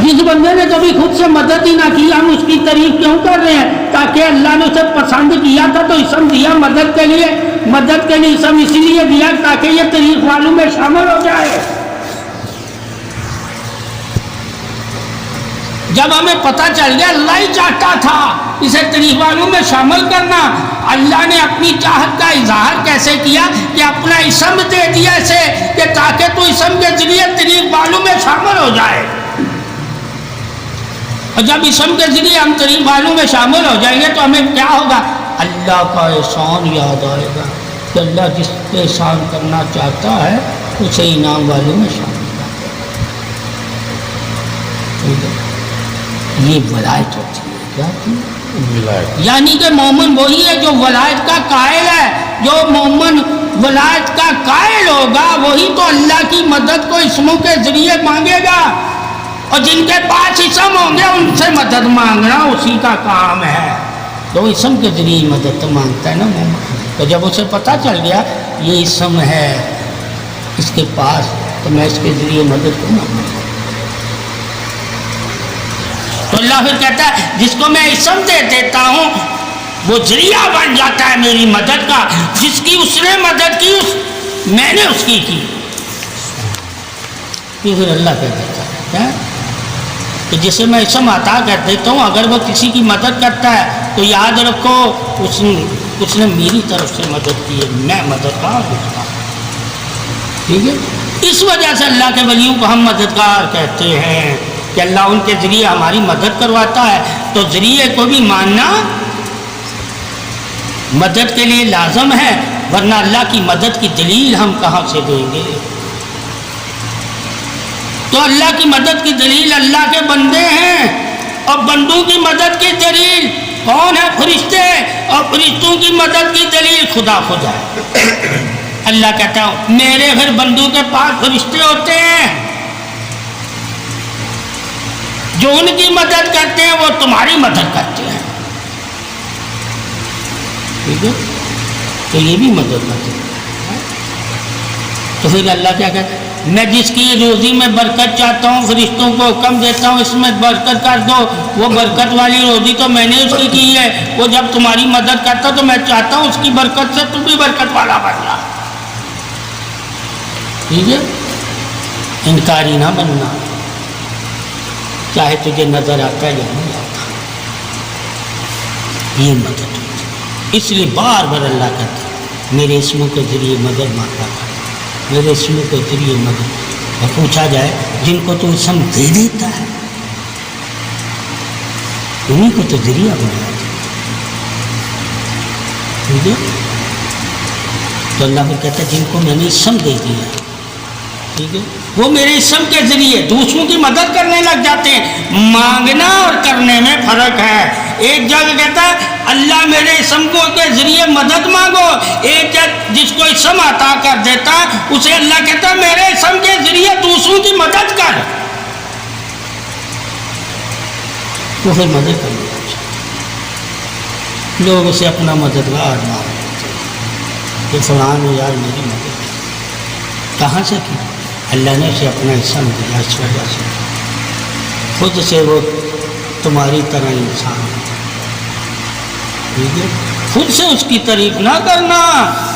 جس بندے نے کبھی خود سے مدد ہی نہ کی ہم اس کی تعریف کیوں کر رہے ہیں؟ تاکہ اللہ نے اسے پسند کیا تھا تو اسم دیا مدد کے لیے اسم اسی لیے دیا تاکہ یہ تعریف والوں میں شامل ہو جائے۔ جب ہمیں پتہ چل گیا اللہ ہی چاہتا تھا اسے تعریف والوں میں شامل کرنا، اللہ نے اپنی چاہت کا اظہار کیسے کیا کہ اپنا اسم دے دیا اسے کہ تاکہ تو اسم کے ذریعے تعریف والوں میں شامل ہو جائے۔ اور جب اسم کے ذریعے ہم تعریف والوں میں شامل ہو جائیں گے تو ہمیں کیا ہوگا؟ اللہ کا احسان یاد آئے گا کہ اللہ جس پہ احسان کرنا چاہتا ہے اسے انعام والوں میں شامل کرتا ہے۔ یہ ولایت ہوتی ہے، کیا ولایت؟ یعنی کہ مومن وہی ہے جو ولایت کا قائل ہے۔ جو مومن ولایت کا قائل ہوگا وہی تو اللہ کی مدد کو اسموں کے ذریعے مانگے گا، اور جن کے پاس اسم ہوں گے ان سے مدد مانگنا اسی کا کام ہے۔ تو اسم کے ذریعے مدد تو مانگتا ہے نا مومن۔ تو جب اسے پتہ چل گیا یہ اسم ہے اس کے پاس تو میں اس کے ذریعے مدد کو مانگوں۔ تو اللہ پھر کہتا ہے جس کو میں اسم دے دیتا ہوں وہ ذریعہ بن جاتا ہے میری مدد کا، جس کی اس نے مدد کی میں نے اس کی پھر اللہ کہہ دیتا ہے کہ جسے میں اسم عطا کر دیتا ہوں اگر وہ کسی کی مدد کرتا ہے تو یاد رکھو اس نے میری طرف سے مدد کی ہے، میں مددگار ہوتا ہوں۔ ٹھیک ہے، اس وجہ سے اللہ کے ولیوں کو ہم مددگار کہتے ہیں کہ اللہ ان کے ذریعے ہماری مدد کرواتا ہے۔ تو ذریعے کو بھی ماننا مدد کے لیے لازم ہے، ورنہ اللہ کی مدد کی دلیل ہم کہاں سے دیں گے؟ تو اللہ کی مدد کی دلیل اللہ کے بندے ہیں، اور بندوں کی مدد کی دلیل کون ہے؟ فرشتے، اور فرشتوں کی مدد کی دلیل خدا خود ہے۔ اللہ کہتا ہے میرے پھر بندوں کے پاس فرشتے ہوتے ہیں جو ان کی مدد کرتے ہیں، وہ تمہاری مدد کرتے ہیں۔ ٹھیک ہے، تو یہ بھی مدد کرتے ہیں۔ تو پھر اللہ کیا کہتا ہے میں جس کی روزی میں برکت چاہتا ہوں فرشتوں کو حکم دیتا ہوں اس میں برکت کر دو، وہ برکت والی روزی تو میں نے اس کی ہے، وہ جب تمہاری مدد کرتا تو میں چاہتا ہوں اس کی برکت سے تم بھی برکت والا بن جا۔ ٹھیک ہے، انکاری نہ بننا، چاہے تجھے نظر آتا ہے یا نہیں آتا، یہ مدد ہوتی۔ اس لیے بار بار اللہ کہتا ہے میرے اسموں کے ذریعے مدد مانگا تھا، میرے اسموں کے ذریعے مدد۔ اور پوچھا جائے جن کو تو اسم دے دیتا ہے انہیں کو تو ذریعہ بنایا تھا۔ ٹھیک ہے، تو اللہ بھی کہتا ہے جن کو میں نے اسم دے دیا، ٹھیک ہے، وہ میرے اسم کے ذریعے دوسروں کی مدد کرنے لگ جاتے ہیں۔ مانگنا اور کرنے میں فرق ہے۔ ایک جگہ کہتا ہے اللہ میرے اسم کو کے ذریعے مدد مانگو، ایک جس کو اسم عطا کر دیتا اسے اللہ کہتا ہے میرے اسم کے ذریعے دوسروں کی مدد کر، تو پھر مدد کرنے لگ جاتے۔ لوگ اسے اپنا مددگار مانتے کہ فلاں نے یار میری مدد کی، کہاں سے کی؟ اللہ نے اسے اپنا اسم دیا، اس وجہ سے خود سے وہ تمہاری طرح انسان ہے۔ ٹھیک ہے، خود سے اس کی تعریف نہ کرنا،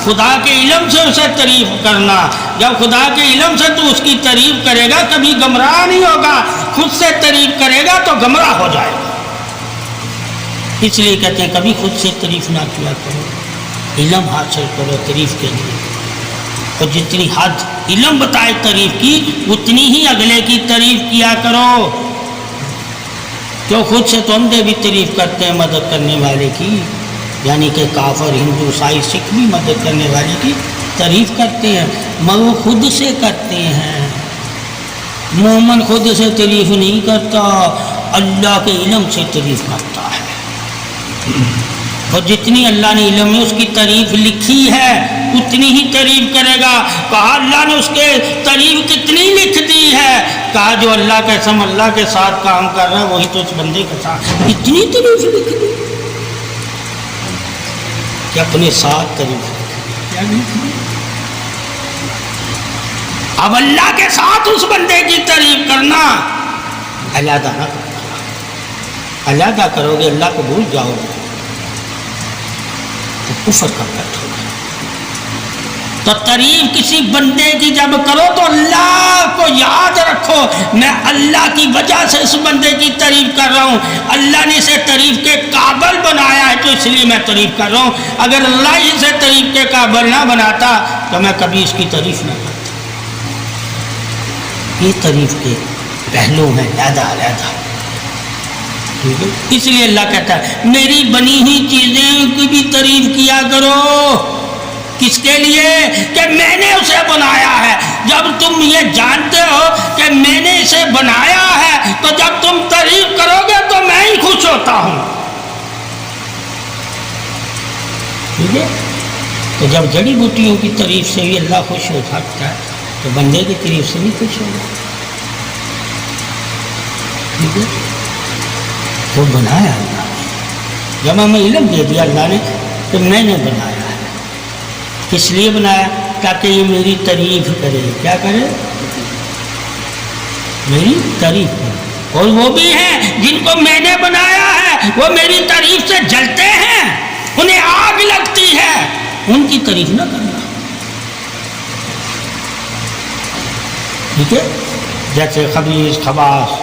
خدا کے علم سے اسے تعریف کرنا۔ جب خدا کے علم سے تو اس کی تعریف کرے گا کبھی گمراہ نہیں ہوگا، خود سے تعریف کرے گا تو گمراہ ہو جائے گا۔ اس لیے کہتے ہیں کبھی خود سے تعریف نہ کیا کرو، علم حاصل کرو تعریف کے لیے، اور جتنی حد علم بتائے تعریف کی اتنی ہی اگلے کی تعریف کیا کرو۔ جو خود سے تو اندھے بھی تعریف کرتے ہیں مدد کرنے والے کی، یعنی کہ کافر ہندو عیسائی سکھ بھی مدد کرنے والے کی تعریف کرتے ہیں، مگر وہ خود سے کرتے ہیں۔ مومن خود سے تعریف نہیں کرتا، اللہ کے علم سے تعریف کرتا ہے، اور جتنی اللہ نے علم میں اس کی تعریف لکھی ہے اتنی ہی تعریف کرے گا۔ کہا اللہ نے اس کے تعریف کتنی لکھ دی ہے؟ کہا جو اللہ کا اسم اللہ کے ساتھ کام کر رہا ہے وہی تو اس بندے کے ساتھ اتنی تعریف لکھ دی کہ اپنے ساتھ تعریف لکھ دی۔ اب اللہ کے ساتھ اس بندے کی تعریف کرنا، علیحدہ نہ کرو، علیحدہ کرو گے اللہ کو بھول جاؤ گے تو کفر کر بیٹھو گے۔ تو تعریف کسی بندے کی جب کرو تو اللہ کو یاد رکھو، میں اللہ کی وجہ سے اس بندے کی تعریف کر رہا ہوں، اللہ نے اسے تعریف کے قابل بنایا ہے تو اس لیے میں تعریف کر رہا ہوں، اگر اللہ اسے تعریف کے قابل نہ بناتا تو میں کبھی اس کی تعریف نہ کرتا۔ یہ تعریف کے پہلو ہیں علیحدہ علیحدہ، ٹھیک ہے؟ اس لیے اللہ کہتا ہے میری بنی ہوئی چیزیں کی بھی تعریف کیا کرو۔ کس کے لیے؟ کہ میں نے اسے بنایا ہے۔ جب تم یہ جانتے ہو کہ میں نے اسے بنایا ہے تو جب تم تعریف کرو گے تو میں ہی خوش ہوتا ہوں، ٹھیک ہے؟ تو جب جڑی بوٹیوں کی تعریف سے بھی اللہ خوش ہو سکتا ہے تو بندے کی تعریف سے نہیں خوش ہوگا، ٹھیک ہے؟ تو بنایا اللہ نے، جب ہمیں علم دے دیا اللہ نے کہ میں نے بنایا ہے، کس لیے بنایا؟ تاکہ یہ میری تعریف کرے۔ کیا کرے؟ میری تعریف کرے۔ اور وہ بھی ہیں جن کو میں نے بنایا ہے وہ میری تعریف سے جلتے ہیں، انہیں آگ لگتی ہے، ان کی تعریف نہ کرنا، ٹھیک ہے؟ جیسے خبیث، خباث،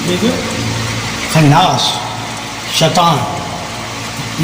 ٹھیک ہے، خناس، شیطان،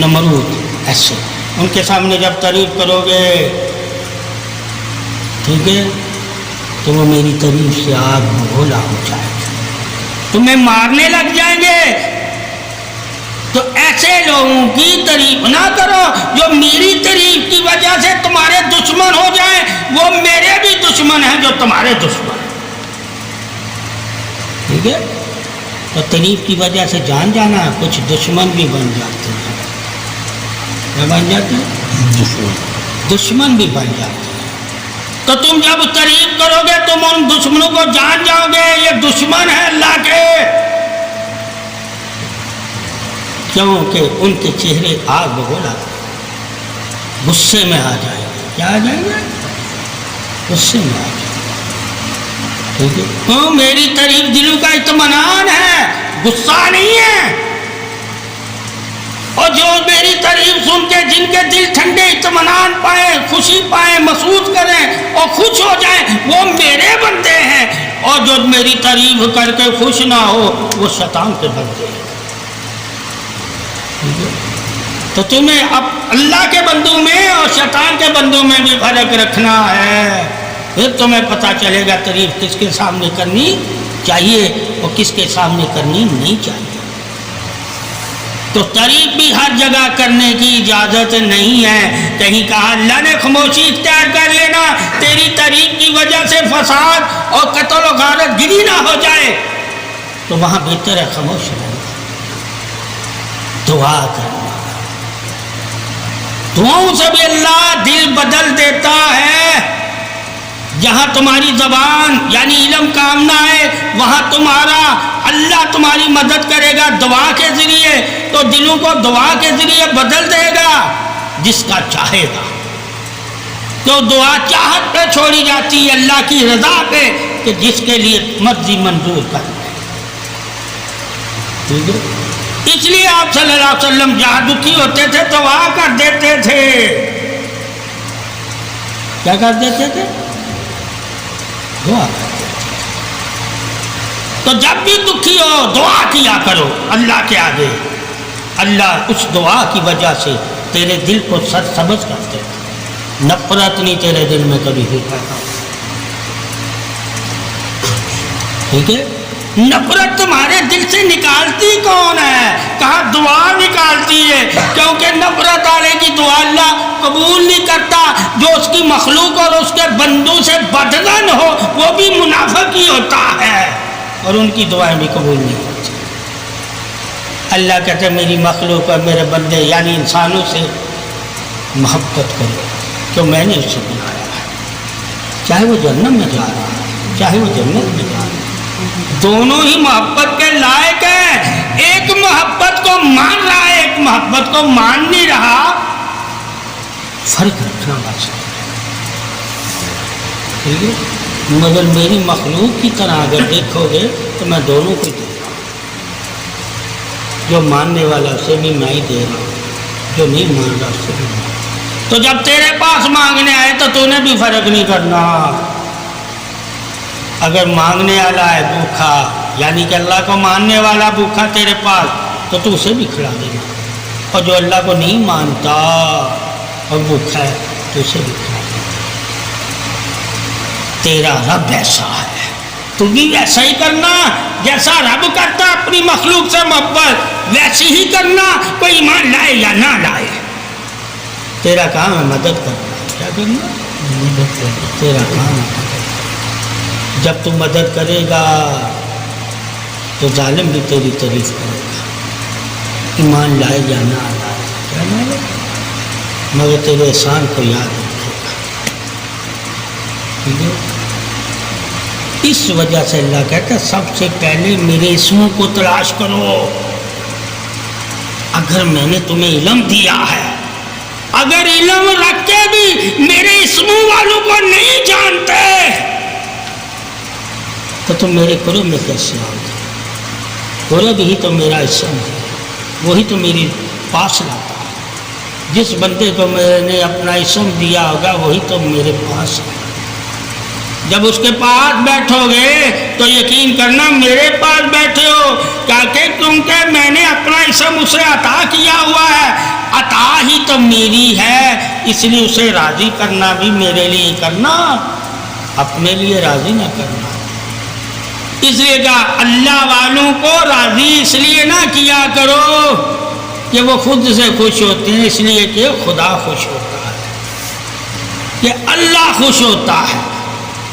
نمرود، ایسے ان کے سامنے جب تعریف کرو گے، ٹھیک ہے، تو وہ میری تعریف سے آگ بگولا ہو جائے گا، تمہیں مارنے لگ جائیں گے۔ تو ایسے لوگوں کی تعریف نہ کرو جو میری تعریف کی وجہ سے تمہارے دشمن ہو جائیں، وہ میرے بھی دشمن ہیں جو تمہارے دشمن ہیں، ٹھیک ہے؟ تو تعریف کی وجہ سے جان جانا، کچھ دشمن بھی بن جاتے ہیں، کیا بن جاتے ہیں؟ دشمن بھی بن جاتے ہیں۔ تو تم جب تعریف کرو گے تم ان دشمنوں کو جان جاؤ گے یہ دشمن ہے اللہ کے، کیونکہ ان کے چہرے آگ بگولا غصے میں آ جائیں گے۔ کیا آ جائیں گے؟ غصے میں آ جائیں گے، ٹھیک ہے؟ میری تعریف دلوں کا اطمینان ہے، غصہ نہیں ہے۔ اور جو میری تعریف سن کے جن کے دل ٹھنڈے اطمینان پائیں، خوشی پائیں، محسوس کریں اور خوش ہو جائیں، وہ میرے بندے ہیں، اور جو میری تعریف کر کے خوش نہ ہو وہ شیطان کے بندے ہیں، ٹھیک ہے؟ تو تمہیں اب اللہ کے بندوں میں اور شیطان کے بندوں میں بھی فرق رکھنا ہے، پھر تمہیں پتہ چلے گا تعریف کس کے سامنے کرنی چاہیے اور کس کے سامنے کرنی نہیں چاہیے۔ تو تعریف بھی ہر جگہ کرنے کی اجازت نہیں ہے، کہیں کہا اللہ نے خاموشی اختیار کر لینا، تیری تعریف کی وجہ سے فساد اور قتل و غارت گری نہ ہو جائے، تو وہاں بہتر ہے خاموش رہنا، دعا کرنا، دعاؤں سے بھی اللہ دل بدل دیتا ہے۔ جہاں تمہاری زبان یعنی علم کام نہ آئے وہاں اللہ تمہاری مدد کرے گا دعا کے ذریعے، تو دلوں کو دعا کے ذریعے بدل دے گا جس کا چاہے گا۔ تو دعا چاہت پہ چھوڑی جاتی ہے، اللہ کی رضا پہ، کہ جس کے لیے مرضی منظور کر دے، ٹھیک ہے؟ اس لیے آپ صلی اللہ علیہ وسلم جہاں دکھی ہوتے تھے دعا کر دیتے تھے، کیا کر دیتے تھے؟ دعا کرتے تھے۔ تو جب بھی دکھی ہو دعا کیا کرو اللہ کے آگے، اللہ اس دعا کی وجہ سے تیرے دل کو سرسبز کرتے ہیں، نفرت نہیں تیرے دل میں کبھی بھی پیدا، ٹھیک ہے؟ نفرت تمہارے دل سے نکالتی کون ہے؟ کہا دعا نکالتی ہے، کیونکہ نفرت والے کی دعا اللہ قبول نہیں کرتا، جو اس کی مخلوق اور اس کے بندوں سے بدگن ہو وہ بھی منافق ہی ہوتا ہے، اور ان کی دعائیں بھی قبول نہیں ہوتی۔ اللہ کہتے ہیں میری مخلوق اور میرے بندے یعنی انسانوں سے محبت کرو، کہ میں نے اسے بنایا ہے، چاہے وہ جہنم میں جا رہا ہے چاہے وہ جنت میں جا رہا ہے، دونوں ہی محبت کے لائق ہیں۔ ایک محبت کو مان رہا ہے ایک محبت کو مان نہیں رہا، فرق رکھنا بات، ٹھیک ہے؟ مگر میری مخلوق کی طرح اگر دیکھو گے تو میں دونوں کو دے رہا ہوں، جو ماننے والا اسے بھی میں ہی دے رہا ہوں، جو نہیں مان رہا اسے بھی میں۔ تو جب تیرے پاس مانگنے آئے تو تو نے بھی فرق نہیں کرنا۔ اگر مانگنے والا ہے بھوکھا، یعنی کہ اللہ کو ماننے والا بھوکھا تیرے پاس، تو تو اسے بھی کھلا دینا، اور جو اللہ کو نہیں مانتا اور بھوکھا ہے تو اسے بھی کھلا دینا۔ تیرا رب ایسا ہے، تو بھی ویسا ہی کرنا جیسا رب کرتا اپنی مخلوق سے محبت، ویسی ہی کرنا، کوئی ایمان لائے یا نہ لائے۔ تیرا کام ہے مدد کرنا، کیا کرنا؟ مدد کرنا، تیرا کام ہے مدد کرنا۔ جب تو مدد کرے گا تو ظالم بھی تیری تعریف کرے گا، ایمان لائے یا نہ لائے، کیا لائے، مگر تیرے احسان کو یاد رکھے گا، ٹھیک ہے؟ اس وجہ سے اللہ کہتا ہے سب سے پہلے میرے اسموں کو تلاش کرو۔ اگر میں نے تمہیں علم دیا ہے، اگر علم رکھ کے بھی میرے اسموں والوں کو نہیں جانتے تو تم میرے قرب میں کیسے آؤ گے؟ قرب ہی تو میرا اسم ہے، وہی تو میری پاس لاتا ہے۔ جس بندے کو میں نے اپنا اسم دیا ہوگا وہی تو میرے پاس ہے۔ جب اس کے پاس بیٹھو گے تو یقین کرنا میرے پاس بیٹھے ہو، کیونکہ میں نے اپنا اسم اسے عطا کیا ہوا ہے، عطا ہی تو میری ہے، اس لیے اسے راضی کرنا بھی میرے لیے کرنا، اپنے لیے راضی نہ کرنا۔ اس لیے کہ اللہ والوں کو راضی اس لیے نہ کیا کرو کہ وہ خود سے خوش ہوتے ہیں، اس لیے کہ خدا خوش ہوتا ہے، کہ اللہ خوش ہوتا ہے،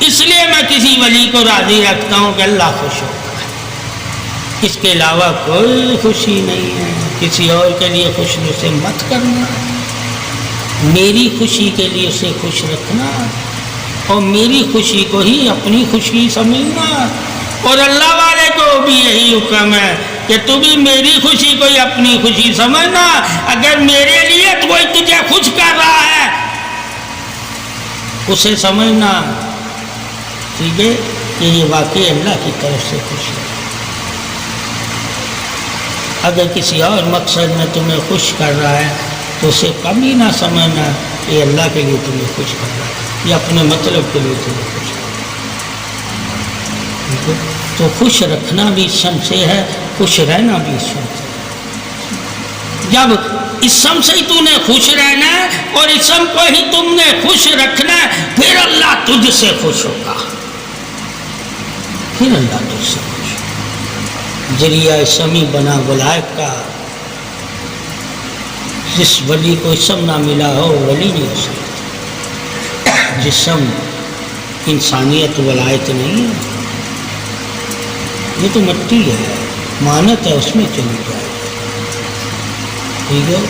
اس لیے میں کسی ولی کو راضی رکھتا ہوں کہ اللہ خوش ہوتا ہے۔ اس کے علاوہ کوئی خوشی نہیں ہے، کسی اور کے لیے خوش اسے مت کرنا، میری خوشی کے لیے اسے خوش رکھنا، اور میری خوشی کو ہی اپنی خوشی سمجھنا۔ اور اللہ والے کو بھی یہی حکم ہے کہ تو بھی میری خوشی کو ہی اپنی خوشی سمجھنا۔ اگر میرے لیے کوئی تجھے خوش کر رہا ہے اسے سمجھنا، ٹھیک ہے، کہ یہ واقعی اللہ کی طرف سے خوشی ہے۔ اگر کسی اور مقصد میں تمہیں خوش کر رہا ہے تو اسے کبھی نہ سمجھنا کہ اللہ کے لیے تمہیں خوش کر رہا ہے یا اپنے مطلب کے لیے تمہیں خوش کر رہا ہے۔ تو خوش رکھنا بھی اسم سے ہے، خوش رہنا بھی اسم سے ہے۔ جب اسم سے ہی تو نے خوش رہنا ہے اور اسم کو ہی تم نے خوش رکھنا ہے، پھر اللہ تجھ سے خوش ہوگا، پھر اللہ تجھ سے خوش ہوگا۔ ذریعہ اسمی بنا ولایت کا، جس ولی کو اسم نہ ملا ہو ولی نہیں ہو سکتا۔ جسم انسانیت ولایت نہیں ہے، یہ تو مٹی ہے، مانت ہے، اس میں چلی جائے، ٹھیک ہے؟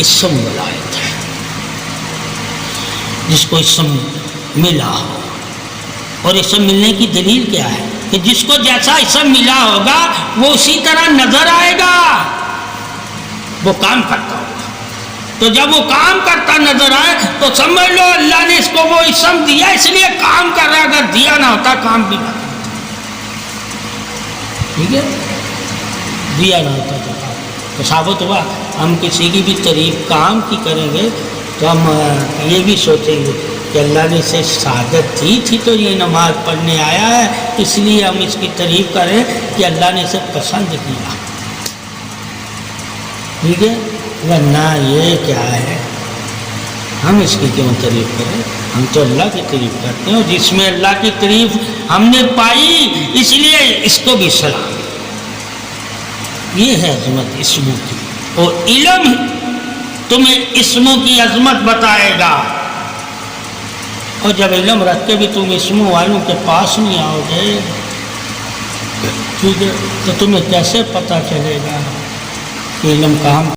اسم ولایت ہے، جس کو اسم ملا ہو۔ اور اسم ملنے کی دلیل کیا ہے؟ کہ جس کو جیسا اسم ملا ہوگا وہ اسی طرح نظر آئے گا، وہ کام کرتا ہوگا۔ تو جب وہ کام کرتا نظر آئے تو سمجھ لو اللہ نے اس کو وہ اسم دیا اس لیے کام کر رہا، اگر دیا نہ ہوتا کام بھی نہ کرتا، ٹھیک ہے؟ دیا نہ ہوتا تو ثابت ہوا۔ ہم کسی کی بھی تعریف کام کی کریں گے تو ہم یہ بھی سوچیں گے کہ اللہ نے اسے سعادت دی تھی تو یہ نماز پڑھنے آیا ہے، اس لیے ہم اس کی تعریف کریں کہ اللہ نے اسے پسند کیا، ٹھیک ہے؟ ورنہ یہ کیا ہے، ہم اس کی کیوں تعریف کریں؟ ہم تو اللہ کی تعریف کرتے ہیں، اور جس میں اللہ کی تعریف ہم نے پائی اس لیے اس کو بھی سلام۔ یہ ہے عظمت اسموں کی، اور علم تمہیں اسموں کی عظمت بتائے گا۔ اور جب علم رکھ کے بھی تم اسموں والوں کے پاس نہیں آؤ گے، ٹھیک ہے، تو تمہیں کیسے پتہ چلے گا کہ علم کہاں